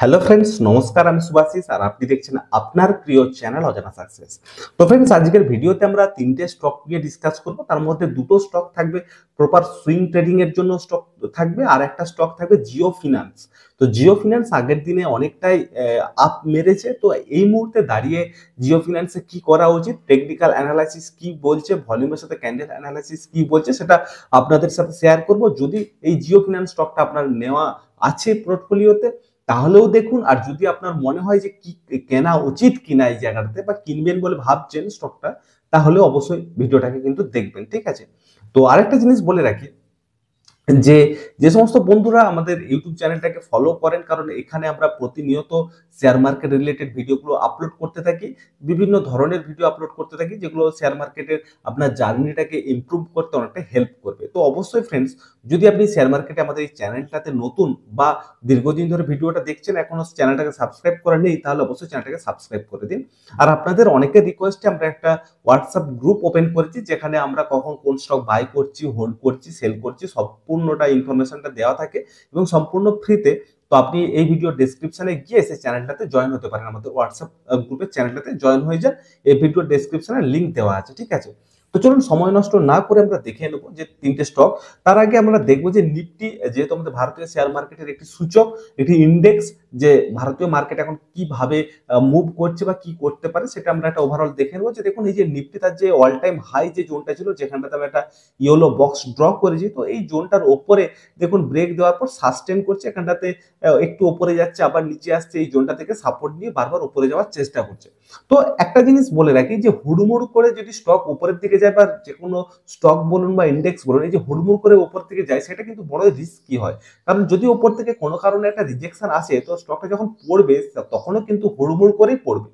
Hello friends, নমস্কার। আমি সুভাশিস আর আপনি দেখছেন আপনার প্রিয় চ্যানেল অজানা সাকসেস। তো ফ্রেন্ডস, আজকের ভিডিওতে আমরা তিনটে স্টক নিয়ে ডিসকাস করব। তার মধ্যে দুটো স্টক থাকবে প্রপার সুইং ট্রেডিং এর জন্য স্টক থাকবে, আর একটা স্টক থাকবে জিও ফিনান্স। তো জিও ফিনান্স আগের দিনে অনেকটাই আপ মেরেছে। তো এই মুহূর্তে দাঁড়িয়ে জিও ফিনান্সে কি করা উচিত, টেকনিক্যাল অ্যানালাইসিস কি বলছে, ভলিউমের সাথে ক্যান্ডেল অ্যানালাইসিস কি বলছে, সেটা আপনাদের সাথে শেয়ার করব। যদি এই জিও ফিনান্স স্টকটা আপনার নেওয়া আছে পোর্টফোলিওতে তাহলেও দেখুন, আর যদি আপনার মনে হয় যে কি কেনা উচিত কিনা এই জায়গাটাতে বা কিনবেন বলে ভাবছেন স্টকটা, তাহলে অবশ্যই ভিডিওটাকে কিন্তু দেখবেন, ঠিক আছে? তো আরেকটা জিনিস বলে রাখি, যে যে সমস্ত বন্ধুরা আমাদের ইউটিউব চ্যানেলটাকে ফলো করেন, কারণ এখানে আমরা প্রতিনিয়ত শেয়ার মার্কেট রিলেটেড ভিডিওগুলো আপলোড করতে থাকি, বিভিন্ন ধরনের ভিডিও আপলোড করতে থাকি, যেগুলো শেয়ার মার্কেটের আপনার জার্নিটাকে ইমপ্রুভ করতে অনেকটা হেল্প করবে। তো অবশ্যই ফ্রেন্ডস, যদি আপনি শেয়ার মার্কেটে আমাদের এই চ্যানেলটাতে নতুন বা দীর্ঘদিন ধরে ভিডিওটা দেখছেন, এখনো চ্যানেলটাকে সাবস্ক্রাইব করা নেই, তাহলে অবশ্যই চ্যানেলটাকে সাবস্ক্রাইব করে দিন। আর আপনাদের অনেকের রিকোয়েস্টে আমরা একটা হোয়াটসঅ্যাপ গ্রুপ ওপেন করেছি, যেখানে আমরা কখন কোন স্টক বাই করছি, হোল্ড করছি, সেল করছি, সম্পূর্ণটা ইনফরমেশনটা দেওয়া থাকে এবং সম্পূর্ণ ফ্রিতে। তো আপনি এই ভিডিও ডেসক্রিপশনে গিয়ে সেই চ্যানেলটাতে জয়েন হতে পারেন, আমাদের হোয়াটসঅ্যাপ গ্রুপের চ্যানেলটাতে জয়েন হয়ে যান। এই ভিডিও ডেসক্রিপশনে লিঙ্ক দেওয়া আছে, ঠিক আছে? তো চলুন সময় নষ্ট না করে আমরা দেখে নেবো যে তিনটে স্টক। তার আগে আমরা দেখবো যে নিফটি, যেহেতু আমাদের ভারতীয় শেয়ার মার্কেটের একটি সূচক, একটি ইন্ডেক্স, যে ভারতীয় মার্কেট এখন কিভাবে মুভ করছে বা কি করতে পারে, সেটা আমরা একটা ওভারঅল দেখে নেবো। যে দেখুন, এই যে নিফটি তার যে অল টাইম হাই যে জোনটা ছিল, যেখানটাতে আমি একটা ইয়েলো বক্স ড্র করেছি, তো এই জোনটার ওপরে দেখুন ব্রেক দেওয়ার পর সাস্টেন করছে, এখানটাতে একটু ওপরে যাচ্ছে, আবার নিচে আসছে, এই জোনটা থেকে সাপোর্ট নিয়ে বারবার উপরে যাওয়ার চেষ্টা করছে। তো একটা জিনিস বলে রাখি, যে হুড়মুড় করে যদি স্টক উপরের দিকে যায়, বা যে কোনো স্টক বলুন বা ইন্ডেক্স বলুন, এই যে হুড়মুড় করে উপর থেকে যায়, সেটা কিন্তু বড় রিস্কি হয়। কারণ যদি উপর থেকে কোনো কারণে একটা রিজেকশন আসে, তো স্টকটা যখন পড়বে তখনও কিন্তু হুড়মুড় করেই পড়বে।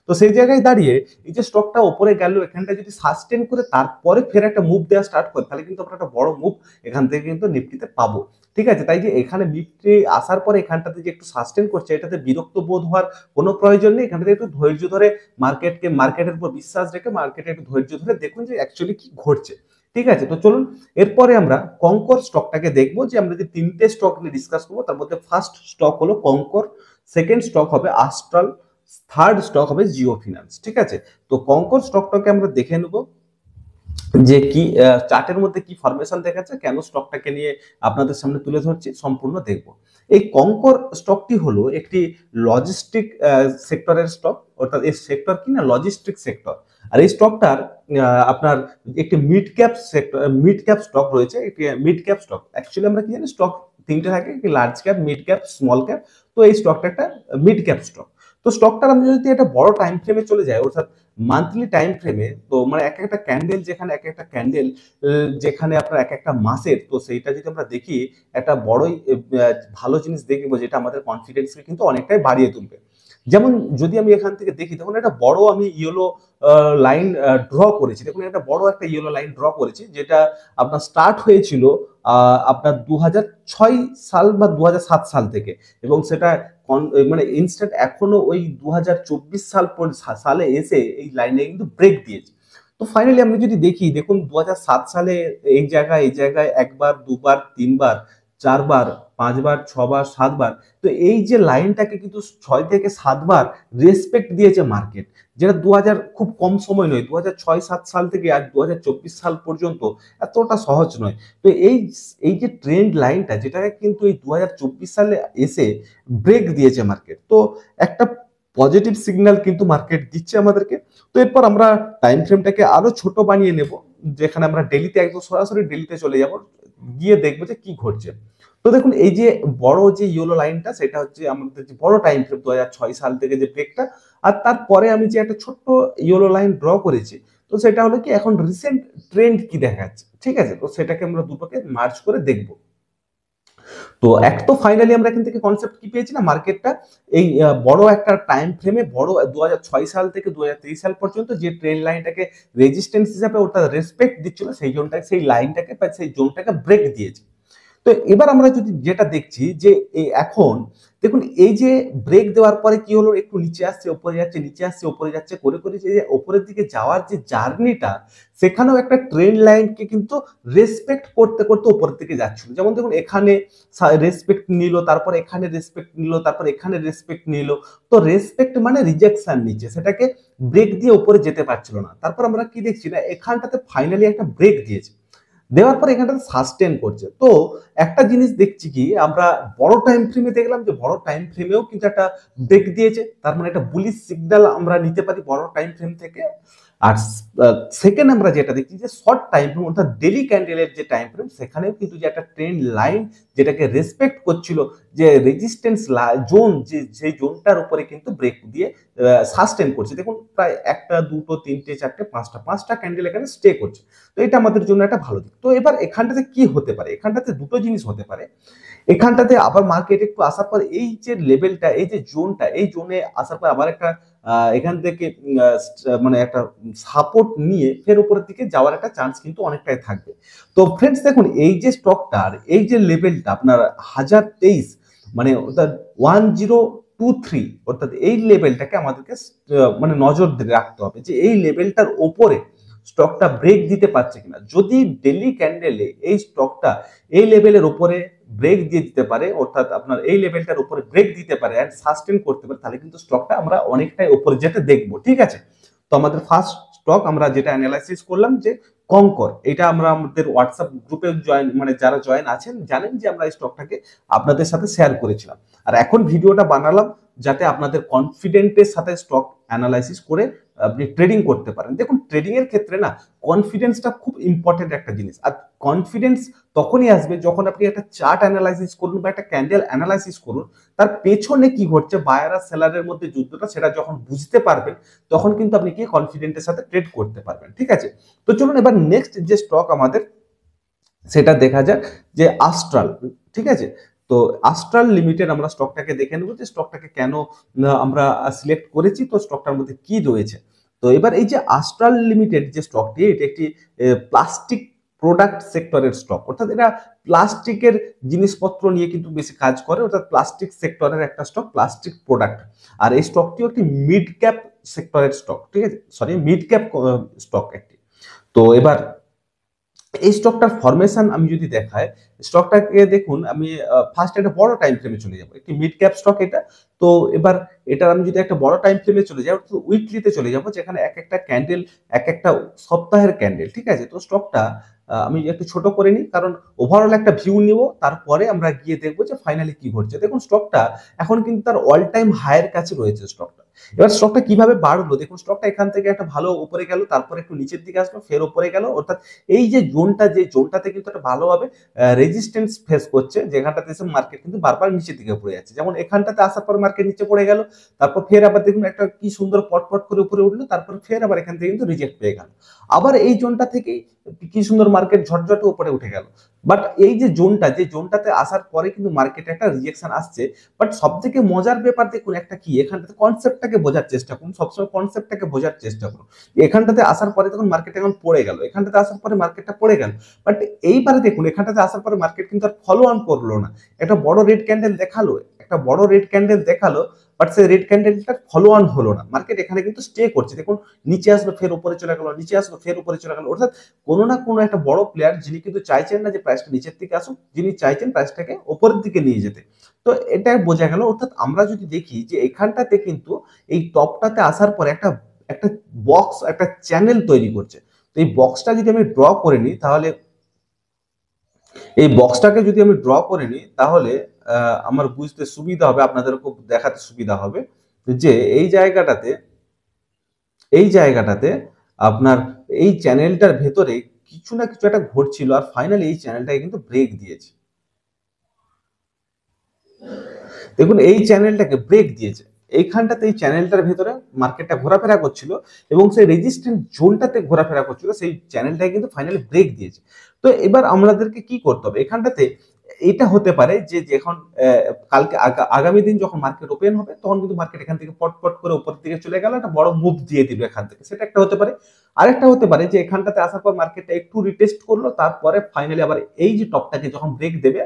তো সেই জায়গায় দাঁড়িয়ে এই যে স্টকটা উপরে গেল, এখানটা যদি সাস্টেন করে তারপরে ফের একটা মুভ দেওয়া স্টার্ট করে, তাহলে কিন্তু আমরা একটা বড় মুভ এখান থেকে কিন্তু নিফটিতে পাবো, ঠিক আছে? তাই যে এখানে নিফটি আসার পরে এখানটাতে যে একটু সাস্টেন করছে, এটাতে বিরক্ত বোধ হওয়ার কোনো প্রয়োজন নেই। এখানটাতে একটু ধৈর্য ধরে মার্কেটের উপর বিশ্বাস রেখে মার্কেটে একটু ধৈর্য ধরে দেখুন যে অ্যাকচুয়ালি কি ঘটছে, ঠিক আছে? তো চলুন এরপরে আমরা কঙ্কর স্টকটাকে দেখবো। যে আমরা যে তিনটে স্টক নিয়ে ডিসকাস করবো, তার মধ্যে ফার্স্ট স্টক হলো কঙ্কর, সেকেন্ড স্টক হবে আস্ট্রাল, থার্ড স্টক হবে জিও ফিনান্স, ঠিক আছে? তো কঙ্কর স্টকটাকে আমরা দেখে নেবো যে কি চার্টের মধ্যে কি ফরমেশন দেখাচ্ছে, কেন স্টকটাকে নিয়ে আপনাদের সামনে তুলে ধরছি, সম্পূর্ণ দেখব। এই কঙ্কর স্টকটি হলো একটি লজিস্টিক সেক্টরের স্টক, অর্থাৎ এই সেক্টর কি না, লজিস্টিক সেক্টর। আর এই স্টকটার আপনার একটি মিড ক্যাপ স্টক রয়েছে, একটি মিড ক্যাপ স্টক। অ্যাকচুয়ালি আমরা কি জানি, স্টক তিনটে থাকে, একটি large cap, mid cap, small cap. তো এই স্টকটা একটা মিড ক্যাপ স্টক। তো স্টকটার আমি যদি একটা বড় টাইম ফ্রেমে চলে যাই, অর্থাৎ মান্থলি টাইম ফ্রেমে, তো মানে এক একটা ক্যান্ডেল, যেখানে এক একটা ক্যান্ডেল যেখানে আপনার এক একটা মাসের, তো সেইটা যদি আমরা দেখি, একটা বড়ই ভালো জিনিস দেখবো, যেটা আমাদের কনফিডেন্সকে কিন্তু অনেকটাই বাড়িয়ে তুলবে। যেমন যদি আমি এখান থেকে দেখি, তখন একটা বড় আমি ইয়েলো লাইন ড্র করেছি। দেখুন, একটা বড় একটা ইয়েলো লাইন ড্র করেছি, যেটা আপনার স্টার্ট হয়েছিল আপনার 2006 সাল বা 2007 সাল থেকে, এবং সেটা মানে ইনস্ট্যান্ট এখনো ওই 2024 সালে এসে এই লাইনে কিন্তু ব্রেক দিয়েছে। তো ফাইনালি আমরা যদি দেখি, দেখুন 2007 সালে এই জায়গায় একবার, দুবার, তিনবার, চারবার, পাঁচবার, ছবার, সাতবার, তো এই যে লাইনটাকে কিন্তু 6 থেকে 7 বার রেসপেক্ট দিয়েছে মার্কেট, যেটা 2000 খুব কম সময় নয়, 2006-7 সাল থেকে আজ 2024 সাল পর্যন্ত এতটা সহজ নয়। তো এই যে ট্রেন্ড লাইনটা, যেটাকে কিন্তু এই 2024 সালে এসে ব্রেক দিয়েছে মার্কেট, তো একটা পজিটিভ সিগন্যাল কিন্তু মার্কেট দিচ্ছে আমাদেরকে। তো এরপর আমরা টাইম ফ্রেমটাকে আরো ছোট বানিয়ে নেব, যেখানে আমরা ডেলিতে একদম সরাসরি ডেলিতে চলে যাব, গিয়ে দেখবো যে কি ঘটছে। তো দেখুন, এই যে বড় যে ইয়েলো লাইনটা, সেটা হচ্ছে আমাদের যে বড় টাইম ফ্রেম 2006 সাল থেকে যে ব্রেকটা। আর তারপরে আমি যে একটা ছোট্ট ইয়েলো লাইন ড্র করেছি, তো সেটা হলো কি, এখন রিসেন্ট ট্রেন্ড কি দেখাচ্ছে, ঠিক আছে? তো সেটাকে আমরা দুটোকে মার্জ করে দেখবো। তো এক তো ফাইনালি আমরা এখান থেকে কনসেপ্ট কি পেয়েছি না, মার্কেটটা এই বড় একটা টাইম ফ্রেমে, বড় 2006 সাল থেকে 2023 সাল পর্যন্ত যে ট্রেন্ড লাইনটাকে রেজিস্ট্যান্স হিসাবে ওটা রেসপেক্ট দিচ্ছিল, সেই জোনটাকে, সেই লাইনটাকে বা সেই জোনটাকে ব্রেক দিয়েছে। তো এবার আমরা যদি যেটা দেখছি যে এখন দেখুন এই যে ব্রেক দেওয়ার পরে কি হলো, একটু নিচে আসছে উপরে যাচ্ছে, নিচে আসছে উপরে যাচ্ছে করে করে যে উপরের দিকে যাওয়ার যে জার্নিটা, সেখানেও একটা ট্রেন্ড লাইনকে কিন্তু রেসপেক্ট করতে করতে উপরের দিকে যাচ্ছিল। যেমন দেখুন এখানে রেসপেক্ট নিল, তারপর এখানে রেসপেক্ট নিল, তারপর এখানে রেসপেক্ট নিল। তো রেসপেক্ট মানে রিজেকশন নিচ্ছে, সেটাকে ব্রেক দিয়ে উপরে যেতে পারছিল না। তারপর আমরা কি দেখছি না, এখানটাতে ফাইনালি একটা ব্রেক দিয়েছে, দেওয়ার পর এখানটাতে সাস্টেন করছে। তো একটা জিনিস দেখছি কি, আমরা বড় টাইম ফ্রেমে দেখলাম যে বড় টাইম ফ্রেমেও কিন্তু একটা ব্রেক দিয়েছে, তার মানে একটা বুলিশ সিগন্যাল আমরা নিতে পারি বড় টাইম ফ্রেম থেকে। আর সেকেন্ড আমরা যেটা দেখছি যে শর্ট টাইম ফ্রেম অর্থাৎ ডেলি ক্যান্ডেলের যে টাইম ফ্রেম, সেখানেও কিন্তু যে একটা ট্রেন্ড লাইন যেটাকে রেসপেক্ট করছিল, যে রেজিস্ট্যান্স জোন, যে সেই জোনটার উপরে কিন্তু ব্রেক দিয়ে সাস্টেন করছে। দেখুন প্রায় একটা দুটো তিনটে চারটে পাঁচটা ক্যান্ডেল এখানে স্টে করছে। তো এটা আমাদের জন্য একটা ভালো দিক। তো এবার এখানটাতে কি হতে পারে, এখানটাতে দুটো জিনিস হতে পারে। এখানটাতে আবার মার্কেট একটু আসার পর এই যে লেভেলটা, এই যে জোনটা, এই জোনে আসার পর আবার একটা এখান থেকে মানে একটা সাপোর্ট নিয়ে ফের উপরের দিকে যাওয়ার একটা চান্স কিন্তু অনেকটাই থাকবে। তো ফ্রেন্ডস দেখুন এই যে স্টকটার এই যে লেভেলটা আপনার 1023 মানে অর্থাৎ 1023, অর্থাৎ এই লেভেলটাকে আমাদেরকে মানে নজর রাখতে হবে যে এই লেভেলটার ওপরে স্টকটা ব্রেক দিতে পারছে কিনা। যদি ডেলি ক্যান্ডেলে এই স্টকটা এই লেভেলের উপরে ব্রেক দিয়ে দিতে পারে, অর্থাৎ আপনার এই লেভেলটার উপরে ব্রেক দিতে পারে এন্ড সাস্টেন করতে পারে, তাহলে কিন্তু স্টকটা আমরা অনেকটাই উপরে যেতে দেখবো। ঠিক আছে, তো আমাদের ফার্স্ট স্টক আমরা যেটা অ্যানালাইসিস করলাম যে কঙ্কর, এটা আমরা আমাদের হোয়াটসঅ্যাপ গ্রুপে জয়েন, মানে যারা জয়েন আছেন জানেন যে আমরা এই স্টকটাকে আপনাদের সাথে শেয়ার করেছিলাম। আর এখন ভিডিওটা বানালাম যাতে আপনাদের কনফিডেন্টের সাথে স্টক অ্যানালাইসিস করে আপনি ট্রেডিং করতে পারেন। দেখুন ট্রেডিং এর ক্ষেত্রে না কনফিডেন্সটা খুব ইম্পর্টেন্ট একটা জিনিস। আর কনফিডেন্স তখনই আসবে যখন আপনি একটা চার্ট অ্যানালাইসিস করুন বা একটা ক্যান্ডেল অ্যানালাইসিস করুন, তার পেছনে কি ঘটছে, বায়ার আর সেলারের মধ্যে যুদ্ধটা, সেটা যখন বুঝতে পারবেন তখন কিন্তু আপনি কি কনফিডেন্টের সাথে ট্রেড করতে পারবেন। ঠিক আছে, তো চলুন এবার নেক্সট যে স্টক আমাদের সেটা দেখা যাক যে আস্ট্রাল। ঠিক আছে, তো আস্ট্রাল লিমিটেড আমরা স্টকটাকে দেখে নেব যে স্টকটাকে কেন আমরা সিলেক্ট করেছি, তো স্টকটার মধ্যে কি রয়েছে। তো এবার এই যে আস্ট্রাল লিমিটেড যে স্টকটি, এটা একটি প্লাস্টিক প্রোডাক্ট সেক্টরের স্টক, অর্থাৎ এটা প্লাস্টিকের জিনিসপত্র নিয়ে কিন্তু বেশি কাজ করে, অর্থাৎ প্লাস্টিক সেক্টরের একটা স্টক, প্লাস্টিক প্রোডাক্ট। আর এই স্টকটিও একটি মিড ক্যাপ সেক্টরের স্টক। ঠিক আছে, সরি মিড ক্যাপ স্টক একটি। তো এবার এই স্টকটার ফরমেশন আমি যদি দেখাই, স্টকটাকে দেখুন আমি ফার্স্ট একটা বড় টাইম ফ্রেমে চলে যাব, একটি মিড ক্যাপ স্টক এটা। তো এবার এটার আমি যদি একটা বড় টাইম ফ্রেমে চলে যাই, অর্থাৎ উইকলিতে চলে যাব, যেখানে এক একটা ক্যান্ডেল এক একটা সপ্তাহের ক্যান্ডেল। ঠিক আছে, তো স্টকটা আমি একটু ছোট করে নিই, কারণ ওভারঅল একটা ভিউ নিব, তারপরে আমরা গিয়ে দেখবো যে ফাইনালি কি ঘটছে। দেখুন স্টকটা এখন কিন্তু তার অল টাইম হাইয়ের কাছে রয়েছে স্টকটা। এবার স্টকটা কিভাবে বাড়লো দেখুন, স্টকটা এখান থেকে একটা ভালো উপরে গেল, তারপরে একটু নিচের দিকে আসলো, ফের উপরে গেল, অর্থাৎ এই যে জোনটা, যে জোনটাতে কিন্তু একটা ভালোভাবে রেজিস্ট্যান্স ফেস করছে, যেখানটাতে এসে মার্কেট কিন্তু বারবার নিচের দিকে পড়ে যাচ্ছে। যেমন এখানটাতে আসার পর মার্কেট নিচে পড়ে গেল, তারপর ফের আবার দেখুন একটা কি সুন্দর পট করে উপরে উঠলো, তারপর ফের আবার এখান থেকে কিন্তু রিজেক্ট পেয়ে গেল, আবার এই জোনটা থেকেই কি সুন্দর মার্কেট ঝটঝটে উপরে উঠে গেল। বাট এই যে জোনটা, যে জোনটাতে আসার পরে কিন্তু মার্কেটে একটা রিজেকশন আসছে। বাট সব থেকে মজার ব্যাপার দেখুন একটা কি, এখানটাতে কনসেপ্টটাকে বোঝার চেষ্টা করুন, সবসময় কনসেপ্টটাকে বোঝার চেষ্টা করুন। এখানটাতে আসার পরে তখন মার্কেট এখন পড়ে গেল, এখানটাতে আসার পরে মার্কেটটা পড়ে গেল। বাট এইবারে দেখুন এখানটাতে আসার পরে মার্কেট কিন্তু আর ফলো অন করলো না, একটা বড় রেড ক্যান্ডেল দেখালো, একটা বড় রেড ক্যান্ডেল দেখালো, বাট সেই রেড ক্যান্ডেলটা ফলো অন হলো না, মার্কেট এখানে কিন্তু স্টে করছে। দেখুন নিচে আসলো ফের উপরে চলে গেল, নিচে আসলো ফের উপরে চলে গেল, অর্থাৎ কোনো না কোনো একটা বড় প্লেয়ার যিনি কিন্তু চাইছেন না যে প্রাইসটা নিচের দিকে আসুক, যিনি চাইছেন প্রাইসটাকে উপরের দিকে নিয়ে যেতে। তো এটা বোঝা গেল, অর্থাৎ আমরা যদি দেখি যে এখানটাতে কিন্তু এই টপটাতে আসার পরে একটা একটা বক্স, একটা চ্যানেল তৈরি করছে। তো এই বক্সটা যদি আমি ড্র করে নিই তাহলে, এই বক্সটাকে যদি আমি ড্র করে নিই তাহলে আমার বুঝতে সুবিধা হবে, আপনাদের খুব দেখাতে সুবিধা হবে যে এই জায়গাটাতে, এই জায়গাটাতে আপনার এই চ্যানেলটার ভেতরে কিছু না কিছু একটা ঘটছিল, আর ফাইনালি এই চ্যানেলটাকে কিন্তু ব্রেক দিয়েছে। দেখুন এই চ্যানেলটাকে ব্রেক দিয়েছে, এইখানটাতে এই চ্যানেলটার ভেতরে মার্কেটটা ঘোরাফেরা করছিল এবং সেই রেজিস্ট্যান্ট জোনটাতে ঘোরাফেরা করছিল, সেই চ্যানেলটাকে কিন্তু ফাইনালি ব্রেক দিয়েছে। তো এবার আমাদেরকে কি করতে হবে, এখানটাতে এটা হতে পারে যে যখন কালকে আগামী দিন যখন মার্কেট ওপেন হবে তখন কিন্তু মার্কেট এখান থেকে পট করে উপর দিকে চলে গেল, একটা বড় মুভ দিয়ে দিল এখান থেকে, সেটা একটা হতে পারে। আরেকটা হতে পারে যে এখানটাতে আসার পর মার্কেটটা একটু রিটেস্ট করলো, তারপরে ফাইনালি আবার এই যে টপটাকে যখন ব্রেক দেবে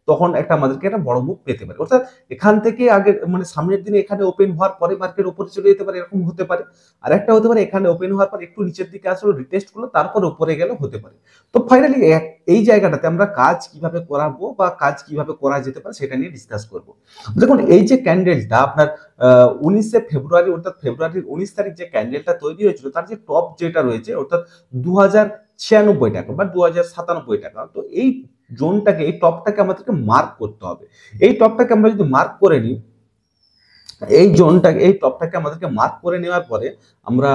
তখন একটা আমাদেরকে একটা বড় মুভ পেতে পারে। অর্থাৎ এখান থেকে আগে মানে সামনের দিনে এখানে ওপেন হওয়ার পরে মার্কেট উপরে চলে যেতে পারে, এরকম হতে পারে। আর একটা হতে পারে এখানে ওপেন হওয়ার পর একটু নিচের দিকে আসলো, রিটেস্ট করলো, তারপর উপরে গেলে হতে পারে। তো ফাইনালি এই জায়গাটাতে আমরা কাজ কিভাবে করাবো বা কাজ কিভাবে করা যেতে পারে সেটা নিয়ে ডিসকাস করব। দেখুন এই যে ক্যান্ডেলটা আপনার 19শে ফেব্রুয়ারি অর্থাৎ ফেব্রুয়ারির 19 তারিখ যে ক্যান্ডেলটা তৈরি হয়েছিল তার যে টপ যেটা রয়েছে অর্থাৎ 2096 টাকা বা 2097 টাকা, তো এই জোনটাকে এই টপটাকে আমাদেরকে মার্ক করতে হবে। এই টপটাকে আমরা যদি মার্ক করে নিই, এই জোনটাকে এই টপটাকে আমাদেরকে মার্ক করে নেওয়ার পরে আমরা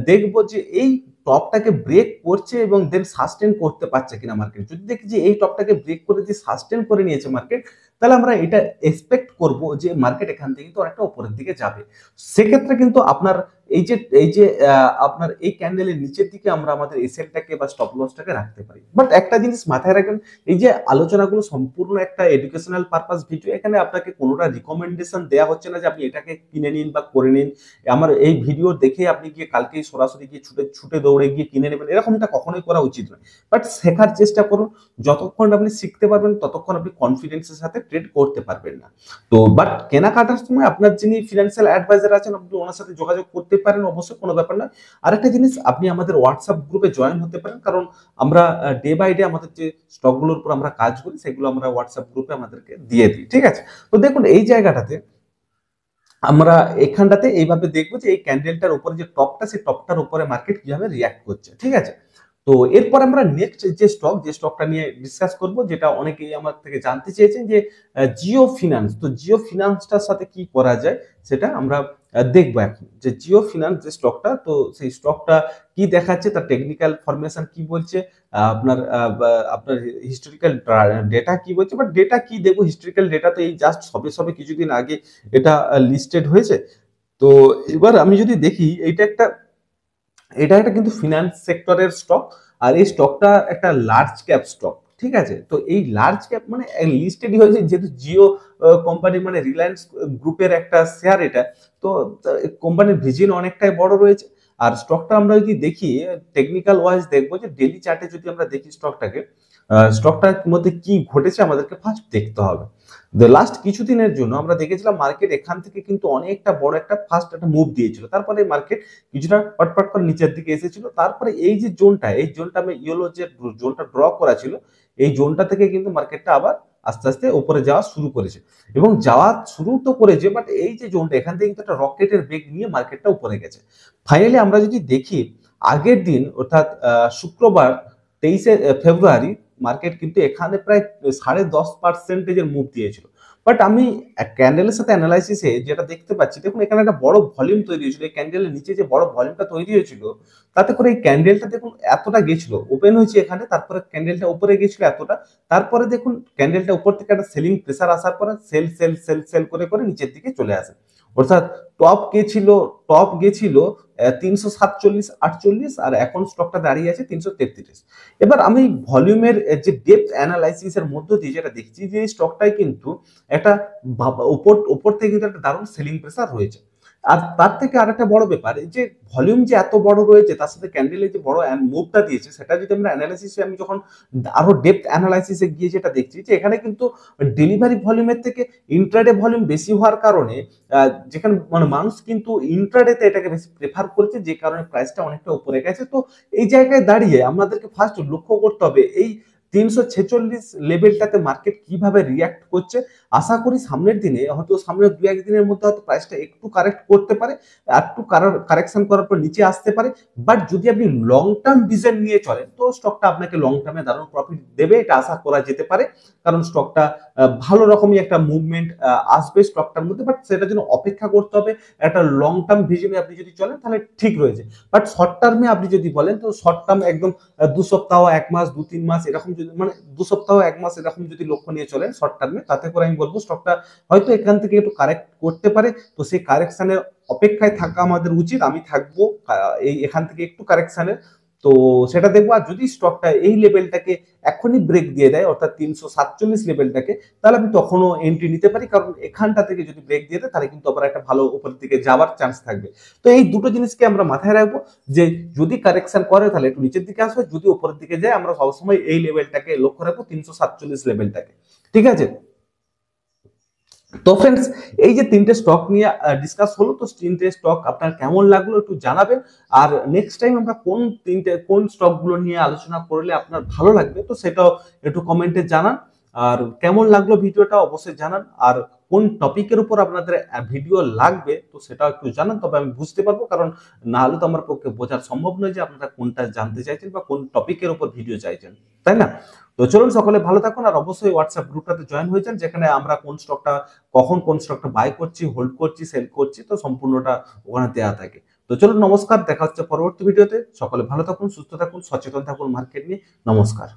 দেখবো যে এই টপটাকে ব্রেক করছে এবং দেন সাস্টেন করতে পারছে কিনা মার্কেট। যদি দেখি যে এই টপটাকে ব্রেক করে যে সাস্টেন করে নিয়েছে মার্কেট, তাহলে আমরা এটা এক্সপেক্ট করব যে মার্কেট এখান থেকে তো একটা উপরের দিকে যাবে। সেক্ষেত্রে কিন্তু আপনার এই যে আপনার এই ক্যান্ডেলের নিচের দিকে আমরা আমাদের এসএলটাকে বা স্টপ লসটাকে রাখতে পারি। বাট একটা জিনিস মাথায় রাখবেন, এই যে আলোচনাগুলো সম্পূর্ণ একটা এডুকেশনাল পারপাস ভিডিও, এখানে আপনাকে কোনোটা রিকমেন্ডেশন দেওয়া হচ্ছে না যে আপনি এটাকে কিনে নিন বা করে নিন। আমার এই ভিডিও দেখে আপনি গিয়ে কালকেই সরাসরি গিয়ে ছুটে ছুটে দৌড়ে গিয়ে কিনে নেবেন, এরকমটা কখনোই করা উচিত নয়। বাট শেখার চেষ্টা করুন, যতক্ষণ আপনি শিখতে পারবেন ততক্ষণ আপনি কনফিডেন্সের সাথে ট্রেড করতে পারবেন না। তো বাট কেনাকাটার সময় আপনার যিনি ফিনান্সিয়াল অ্যাডভাইজার আছেন আপনি ওনার সাথে যোগাযোগ করতে পারেন, অবশ্যই কোনো ব্যাপার না। আরেকটা জিনিস, আপনি আমাদের হোয়াটসঅ্যাপ গ্রুপে জয়েন হতে পারেন, কারণ আমরা ডে বাই ডে আমাদের যে স্টকগুলোর উপর আমরা কাজ করি সেগুলো আমরা হোয়াটসঅ্যাপ গ্রুপে আমাদেরকে দিয়ে দিই, ঠিক আছে? তো দেখুন এই জায়গাটাতে আমরা এখানটাতে এইভাবে দেখবো যে এই ক্যান্ডেলটার উপরে যে টপটা, সেই টপটার উপরে মার্কেট কিভাবে রিয়াক্ট করছে, ঠিক আছে? তো এরপর আমরা নেক্সট যে স্টকটা নিয়ে ডিসকাস করব, যেটা অনেকেই আমার থেকে জানতে চেয়েছেন যে জিও ফিনান্স। তো জিও ফিনান্সটার সাথে কি করা যায় সেটা আমরা দেখবো এখন। যে জিও ফিনান্স যে স্টকটা, তো সেই স্টকটা কি দেখাচ্ছে, তার টেকনিক্যাল ফরমেশন কি বলছে, আপনার হিস্টোরিক্যাল ডেটা কি বলছে। বাট ডেটা কি দেখবো, হিস্টোরিক্যাল ডেটা তো এই জাস্ট সবে সবে কিছুদিন আগে এটা লিস্টেড হয়েছে। তো এবার আমি যদি দেখি এটা একটা কিন্তু ফিনান্স সেক্টরের স্টক, আর এই স্টকটা একটা লার্জ ক্যাপ স্টক, ঠিক আছে? তো এই লার্জ ক্যাপ মানে লিস্টেডই হয়েছে যেহেতু জিও কোম্পানি মানে রিলায়েন্স গ্রুপের একটা শেয়ার এটা। তো কোম্পানির ভিজন অনেকটাই বড় রয়েছে। আর স্টকটা আমরা যদি দেখি টেকনিক্যাল ওয়াইজ দেখবো যে ডেলি চার্টে যদি আমরা দেখি স্টকটার মধ্যে কি ঘটেছে আমাদেরকে ফার্স্ট দেখতে হবে। লাস্ট কিছুদিনের জন্য আমরা দেখেছিলাম মার্কেট এখান থেকে কিন্তু অনেকটা বড় একটা ফার্স্ট একটা মুভ দিয়েছিল, তারপরে মার্কেট কিছুটা পটপট করে নিচের দিকে এসেছিল, তারপরে এই যে জোনটা আমি ইয়েলো যে জোনটা ড্র করা ছিল, এই জোনটা থেকে কিন্তু মার্কেটটা আবার আস্তে আস্তে উপরে যাওয়া শুরু করেছে এবং যাওয়া শুরু তো করেছে। বাট এই যে জোনটা এখান থেকে কিন্তু একটা রকেটের বেগ নিয়ে মার্কেটটা উপরে গেছে। ফাইনালি আমরা যদি দেখি আগের দিন অর্থাৎ শুক্রবার 23শে ফেব্রুয়ারি মার্কেট কিন্তু এখানে প্রায় 10.5% মুভ দিয়েছিল। বাট আমি ক্যান্ডেলের সাথে অ্যানালাইসিসে যেটা দেখতে পাচ্ছি, দেখুন এখানে একটা বড় ভলিউম তৈরি হয়েছিল, এই ক্যান্ডেলের নিচে যে বড় ভলিউমটা তৈরি হয়েছিল তাতে করে এই ক্যান্ডেলটা দেখুন এতটা গেছিল, ওপেন হয়েছে এখানে, তারপরে ক্যান্ডেলটা উপরে গেছিল এতটা, তারপরে দেখুন ক্যান্ডেলটা উপর থেকে একটা সেলিং প্রেসার আসার পরে সেল সেল সেল সেল করে করে নিচের দিকে চলে আসে। অর্থাৎ টপ গেছিল 347-48, আর এখন স্টকটা দাঁড়িয়ে আছে 333। এবার আমি ভলিউমের যে ডেপথ অ্যানালাইসিস এর মধ্য দিয়ে যেটা দেখছি যে এই স্টকটাই কিন্তু একটা উপর থেকে কিন্তু একটা দারুণ সেলিং প্রেসার রয়েছে। আর তার থেকে আরেকটা বড় ব্যাপার, এই যে ভলিউম যে এত বড় রয়েছে তার সাথে ক্যান্ডেলের যে বড় মুভটা দিয়েছে, সেটা যদি আমরা অ্যানালাইসিসে আমি যখন আরো ডেপথ অ্যানালাইসিসে গিয়ে যেটা দেখছি যে এখানে কিন্তু ডেলিভারি ভলিউমের থেকে ইন্ট্রাডে ভলিউম বেশি হওয়ার কারণে যেখানে মানে মানুষ কিন্তু ইন্ট্রাডেতে এটাকে বেশি প্রেফার করেছে, যে কারণে প্রাইসটা অনেকটা উপরে গেছে। তো এই জায়গায় দাঁড়িয়ে আমাদেরকে ফার্স্ট লক্ষ্য করতে হবে এই 346 লেভেলটাতে মার্কেট কিভাবে রিয়াক্ট করছে। আশা করি সামনের দিনে হয়তো সামনের 2-1 দিনের মধ্যে হয়তো প্রাইসটা একটু কারেক্ট করতে পারে, একটু কারেকশন করার পর নিচে আসতে পারে। বাট যদি আপনি লং টার্ম ভিশন নিয়ে চলেন তো স্টকটা আপনাকে লং টার্মে দারুণ প্রফিট দেবে, এটা আশা করা যেতে পারে। কারণ স্টকটা ভালো রকমই একটা মুভমেন্ট আসবে স্টকটার মধ্যে, বাট সেটার জন্য অপেক্ষা করতে হবে। একটা লং টার্ম ভিশনে আপনি যদি চলেন তাহলে ঠিক রয়েছে। বাট শর্ট টার্মে আপনি যদি বলেন তো শর্ট টার্ম একদম 2 সপ্তাহ, 1 মাস, 2-3 মাস এরকম যদি মানে 2 সপ্তাহ 1 মাস এরকম যদি লক্ষ্য নিয়ে চলেন শর্ট টার্মে, তাতে করে আমি বলবো স্টকটা হয়তো এখান থেকে একটু কারেক্ট করতে পারে। তো সেই কারেকশনের অপেক্ষায় থাকা আমাদের উচিত, আমি থাকবো এখান থেকে একটু কারেকশনের। তো তো সেটা দেখবো। আর যদি স্টকটা এই লেভেলটাকে এখনই ব্রেক দিয়ে দেয় অর্থাৎ 347 লেভেলটাকে, তাহলে আমি তখনও এন্ট্রি নিতে পারি, কারণ এখানটা থেকে যদি ব্রেক দিয়ে দেয় তাহলে কিন্তু আবার একটা ভালো উপরের দিকে যাওয়ার চান্স থাকবে। তো এই দুটো জিনিসকে আমরা মাথায় রাখবো যে যদি কারেকশন করে তাহলে একটু নিচের দিকে আসবে, যদি উপরের দিকে যায় আমরা সবসময় এই লেভেলটাকে লক্ষ্য রাখবো, 347 লেভেলটাকে। ঠিক আছে? তো ফ্রেন্ডস, এই যে তিনটে স্টক নিয়ে ডিসকাস হলো, তো তিনটে স্টক আপনার কেমন লাগলো একটু জানাবেন। আর নেক্সট টাইম আমরা কোন স্টক গুলো নিয়ে আলোচনা করলে আপনার ভালো লাগবে, তো সেটাও একটু কমেন্টে জানান। আর কেমন লাগলো ভিডিওটা অবশ্যই জানান। আর কোন টপিকের উপর আপনাদের ভিডিও লাগবে তো সেটাও একটু জানান, তবে আমি বুঝতে পারবো, কারণ না হলে তো আমার পক্ষে বোঝা সম্ভব নয় যে আপনারা কোনটা জানতে চাইছেন বা কোন টপিকের উপর ভিডিও চাইছেন, তাই না? তো চলুন, সকলে ভালো থাকুন। আর অবশ্যই হোয়াটসঅ্যাপ গ্রুপটাতে জয়েন হয়ে যান, যেখানে আমরা কোন স্টকটা বাই করছি, হোল্ড করছি, সেল করছি, তো সম্পূর্ণটা ওখানে দেওয়া থাকে। তো চলুন, নমস্কার, দেখা হচ্ছে পরবর্তী ভিডিওতে। সকলে ভালো থাকুন, সুস্থ থাকুন, সচেতন থাকুন মার্কেট নিয়ে। নমস্কার।